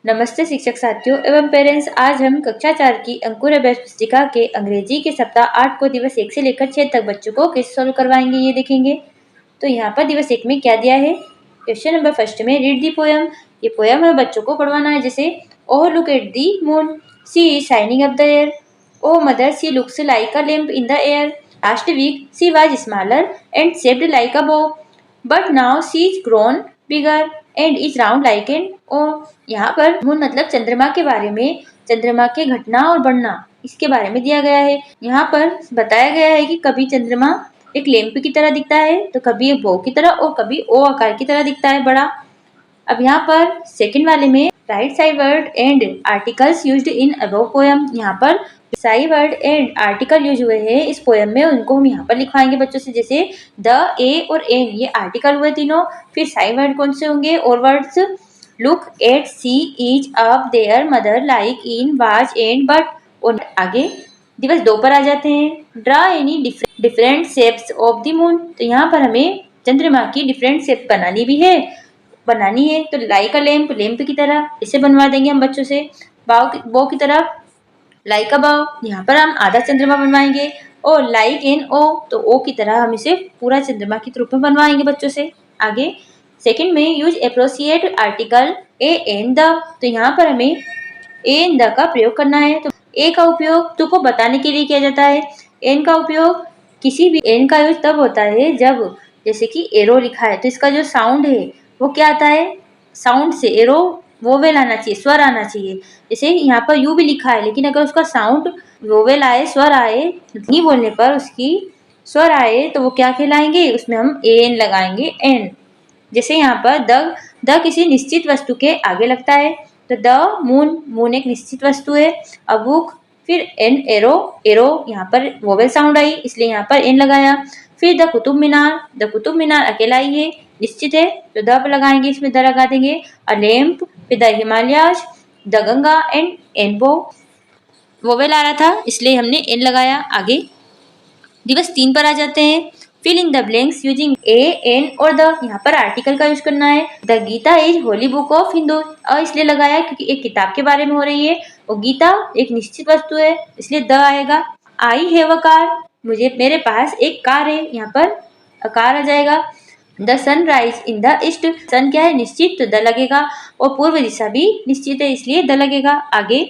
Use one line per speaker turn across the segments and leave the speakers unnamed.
नमस्ते शिक्षक साथियों एवं पेरेंट्स। आज हम कक्षा 4 की अंकुर अभ्यास पुस्तिका के अंग्रेजी के सप्ताह 8 को दिवस 1 से लेकर 6 तक बच्चों को कैसे सॉल्व करवाएंगे ये देखेंगे। तो यहाँ पर दिवस 1 में क्या दिया है। क्वेश्चन नंबर फर्स्ट में रीड दी पोयम। ये पोयम हमें बच्चों को पढ़वाना है। जैसे O look at the moon, she is shining up the air. O mother, she looks like a lamp in the air. Last week she was smaller and shaped like a bow, but now she is grown bigger and is round like an O. यहाँ पर moon मतलब चंद्रमा के बारे में, चंद्रमा के घटना और बढ़ना इसके बारे में दिया गया है। यहाँ पर बताया गया है कि कभी चंद्रमा एक लैंप की तरह दिखता है, तो कभी एक बो की तरह और कभी ओ आकार की तरह दिखता है बड़ा। अब यहाँ पर सेकंड वाले में right side word and articles used in above poem. यहाँ पर Sai word and article use हुए हैं इस पोयम में, उनको हम यहाँ पर लिखवाएंगे बच्चों से। जैसे द, ए और एन ये आर्टिकल हुए तीनों। फिर साई वर्ड कौन से होंगे और words, look at, see is up, there, mother, like, in, was and but. और आगे दिवस 2 पर आ जाते हैं। Draw any different shapes of the moon. तो यहाँ पर हमें चंद्रमा की डिफरेंट शेप बनानी है तो लाइक अ लैम्प, लैम्प की तरह इसे बनवा देंगे हम बच्चों से। बो की तरह लाइक अ बाव, यहाँ पर हम आधा चंद्रमा बनवाएंगे। और लाइक एन ओ, तो ओ की तरह हम इसे पूरा चंद्रमा के रूप में बनवाएंगे बच्चों से। आगे सेकंड में use appropriate article a and the. तो यहाँ पर हमें ए एंड द का प्रयोग करना है। तो ए का उपयोग तुको बताने के लिए किया जाता है। एन का उपयोग किसी भी, एन का यूज तब होता है जब जैसे कि एरो लिखा है तो इसका जो साउंड है वो क्या आता है, साउंड से एरो वोवेल आना चाहिए, स्वर आना चाहिए। जैसे यहाँ पर यू भी लिखा है लेकिन अगर उसका साउंड वोवेल आए, स्वर आए, नहीं बोलने पर उसकी स्वर आए तो वो क्या कहलाएंगे, उसमें हम एन लगाएंगे, एन। जैसे यहाँ पर द किसी निश्चित वस्तु के आगे लगता है तो द मून, मून एक निश्चित वस्तु है। अ बुक, फिर एन, एरो, एरो यहाँ पर वोवेल साउंड आई इसलिए यहाँ पर एन लगाया। फिर द कुतुब मीनार, द कुतुब मीनार अकेला ही है, निश्चित है तो द लगाएंगे, इसमें द लगा देंगे। अ लैम्प, फिर the Himalayas, the Ganga and एनबो, वोवेल आ रहा था इसलिए हमने एन लगाया। आगे दिवस 3 पर आ जाते हैं। Fill in the blanks using a, an और द। यहाँ पर आर्टिकल का यूज करना है। The Gita is holy book of Hindu, इसलिए लगाया क्योंकि एक किताब के बारे में हो रही है और गीता एक निश्चित वस्तु है इसलिए द आएगा। आई हैव अ कार, मेरे पास एक कार है, यहाँ पर कार आ जाएगा। The sun rise in the east, sun क्या है, निश्चित तो द लगेगा और पूर्व दिशा भी निश्चित है इसलिए द लगेगा। आगे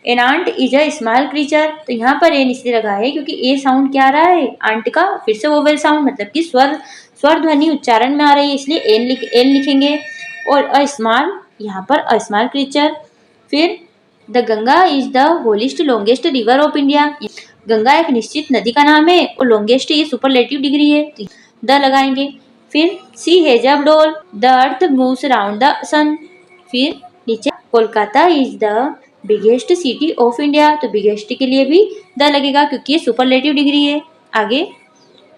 an ant is a small creature, तो यहाँ पर एन इसलिए लगा है क्योंकि ए साउंड क्या आ रहा है, आंट का फिर से वोवेल साउंड मतलब कि स्वर ध्वनि उच्चारण में आ रही है इसलिए एन लिखेंगे। और अ स्मॉल, यहाँ पर अ स्मॉल क्रीचर। फिर the Ganga is the holiest longest river of India, Ganga एक निश्चित नदी का नाम है और लॉन्गेस्ट ये सुपरलेटिव डिग्री है तो द लगाएंगे। फिर सी has a doll, the earth moves around the sun. फिर नीचे Kolkata is the biggest city of India, तो बिगेस्ट के लिए भी द लगेगा क्योंकि ये सुपरलेटिव डिग्री है। आगे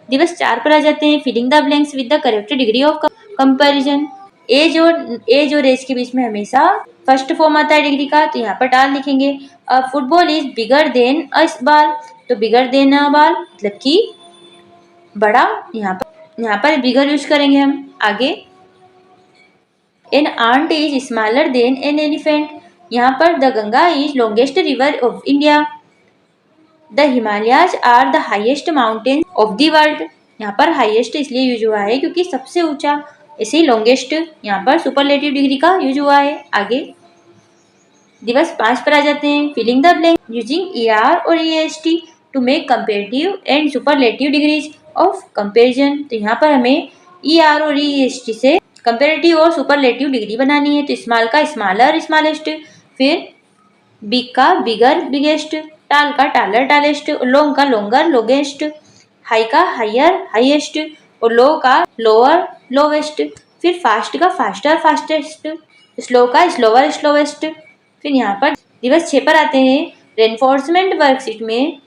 दिवस 4 पर आ जाते हैं। Filling the blanks with the correct degree of comparison. As और एज के बीच में हमेशा फर्स्ट फॉर्म आता है डिग्री का तो यहाँ पर डाल लिखेंगे। अ football is bigger than a ball, तो बिगर देन अ बॉल मतलब कि बड़ा, यहाँ पर बिगर यूज करेंगे हम। आगे an ant is smaller than an elephant, यहाँ पर the Ganga is longest river of India. The Himalayas are the highest mountain of the world, यहाँ पर हाईएस्ट इसलिए यूज हुआ है क्योंकि सबसे ऊंचा, ऐसे ही लॉन्गेस्ट यहाँ पर सुपरलेटिव डिग्री का यूज हुआ है। आगे दिवस 5 पर आ जाते हैं। Filling the blank using E R और E S T to make comparative and superlative degrees of comparison, तो यहाँ पर हमें ई आर और ई एस टी से कंपेरेटिव और सुपरलेटिव डिग्री बनानी है। तो स्मॉल का स्मॉलर, स्मॉलेस्ट, फिर बिग का बिगर, बिगेस्ट, टाल का टालर, टालेस्ट, लॉन्ग का लॉन्गर, लॉन्गेस्ट, हाई का हायर, हाईएस्ट और लो का लोअर, लोवेस्ट। फिर फास्ट का फास्टर, फास्टेस्ट, स्लो का स्लोवर, स्लोवेस्ट। फिर यहाँ पर दिवस 6 पर आते हैं। रेनफोर्समेंट वर्कशीट में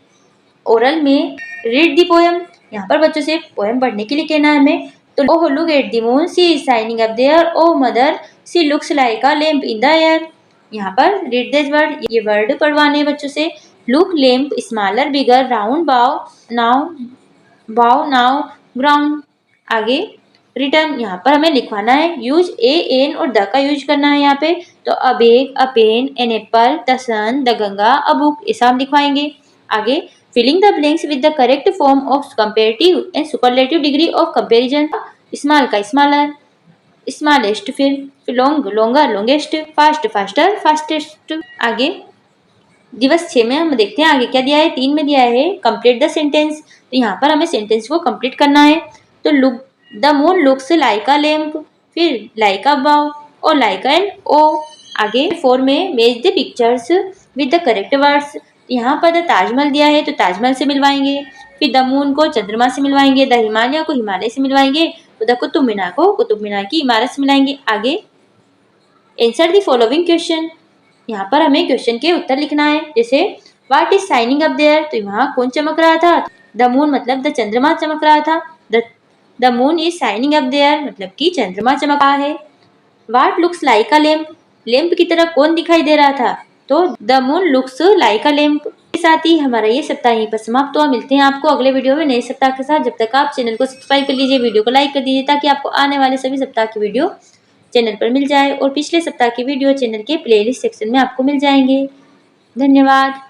ओरल में रीड दी पोयम, यहाँ पर बच्चों से पोयम पढ़ने के लिए कहना है हमें। तो oh look at the moon, she is shining up there, o mother, she looks like a lamp in the air. यहाँ पर रीड दिस वर्ड, ये वर्ड पढ़वाने बच्चों से। Look, lamp, smaller, bigger, round, bow, now ground. आगे return यहाँ पर हमें लिखवाना है, यूज ए एन और द का यूज करना है यहाँ पे। तो a bag, a pen, an apple, the sun, the Ganga, a book, ऐसा हम लिखवाएंगे। आगे filling the blanks with the correct form of comparative and superlative degree of comparison. Small का स्मॉलर, स्मॉलेस्ट, फिर long longer, longest, fast faster, fastest. आगे दिवस 6 में हम देखते हैं आगे क्या दिया है। 3 में दिया है कंप्लीट द सेंटेंस। तो यहाँ पर हमें सेंटेंस को कंप्लीट करना है। तो look the moon looks like a lamp, फिर लाइक अ बाउ और लाइक एन ओ। आगे 4 में match the pictures with the correct words. यहाँ पर द ताजमहल दिया है तो ताजमहल से मिलवाएंगे, फिर द मून को चंद्रमा से मिलवाएंगे, द हिमालय को हिमालय से मिलवाएंगे, तो द कुतुब मीनार को कुतुब मीनार की इमारत से मिलाएंगे। आगे आंसर द फॉलोइंग क्वेश्चन। यहाँ पर हमें क्वेश्चन के उत्तर लिखना है। जैसे what is shining up there, तो वहाँ कौन चमक रहा था। द मून मतलब द चंद्रमा चमक रहा था। The moon is shining up there मतलब कि चंद्रमा चमक रहा है। What looks like a lamp, lamp की तरह कौन दिखाई दे रहा था, तो the moon looks like a lamp. के साथ ही हमारा ये सप्ताह यहीं पर समाप्त हुआ। मिलते हैं आपको अगले वीडियो में नए सप्ताह के साथ। जब तक आप चैनल को सब्सक्राइब कर लीजिए, वीडियो को लाइक कर दीजिए ताकि आपको आने वाले सभी सप्ताह की वीडियो चैनल पर मिल जाए और पिछले सप्ताह की वीडियो चैनल के प्लेलिस्ट सेक्शन में आपको मिल जाएंगे। धन्यवाद।